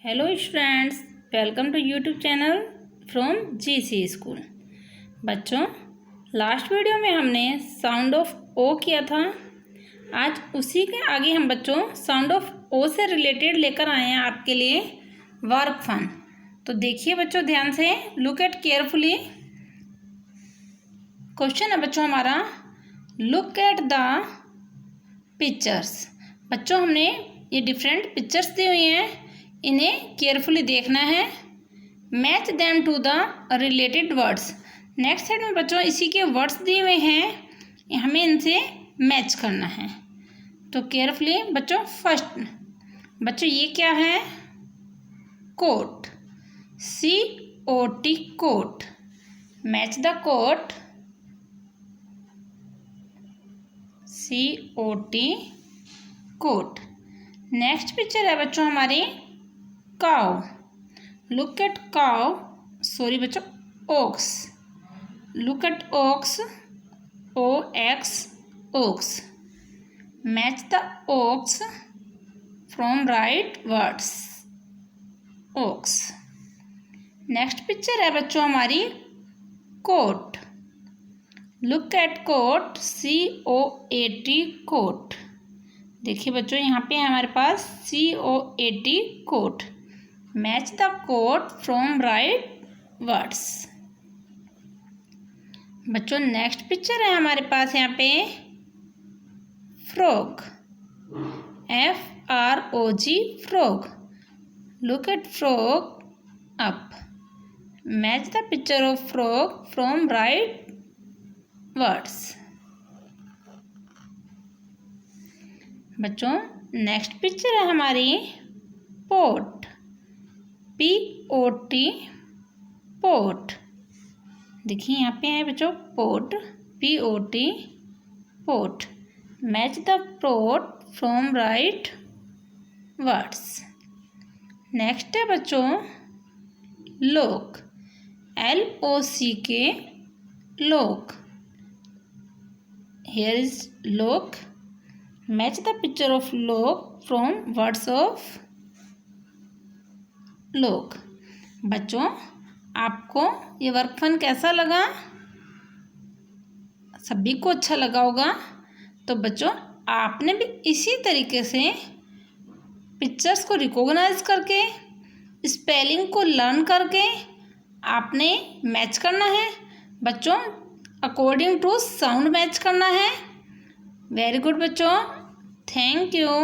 Hello students, welcome to YouTube channel from GC school. बच्चों, last video में हमने sound of O किया था। आज उसी के आगे हम बच्चों साउंड ऑफ ओ से रिलेटेड लेकर आए हैं आपके लिए वर्क फन। तो देखिए बच्चों ध्यान से, लुक एट केयरफुली। क्वेश्चन है बच्चों हमारा, लुक एट द पिक्चर्स। बच्चों हमने ये डिफरेंट पिक्चर्स दी हुई हैं, इन्हें केयरफुली देखना है। Match them to the related words. Next side में बच्चों इसी के वर्ड्स दिए हुए हैं, हमें इनसे मैच करना है। तो केयरफुली बच्चों, फर्स्ट बच्चों ये क्या है? Cot, COT cot. Match the cot, COT cot. Next picture है बच्चों हमारी cow. Look at cow, sorry बच्चों ox. Look at ox, OX ox. Match the ox from right words, ox. Next picture है बच्चों हमारी coat. Look at coat, COAT coat. देखिए बच्चों यहाँ पे हमारे पास COAT coat. Match the coat from right words. बच्चों नेक्स्ट पिक्चर है हमारे पास यहाँ पे frog, FROG frog. Look at frog up. Match the picture of frog from right words. बच्चों नेक्स्ट पिक्चर है हमारी पोट, POT पोट। देखिए यहाँ पे है बच्चों pot, POT pot. Match the pot from right words. Next है बच्चों lock, LOCK lock. Here is lock. Match the picture of lock from words of lock. बच्चों आपको ये वर्क फन कैसा लगा? सभी को अच्छा लगा होगा। तो बच्चों आपने भी इसी तरीके से पिक्चर्स को रिकॉग्नाइज करके, स्पेलिंग को लर्न करके आपने मैच करना है। बच्चों अकॉर्डिंग टू साउंड मैच करना है। वेरी गुड बच्चों, थैंक यू।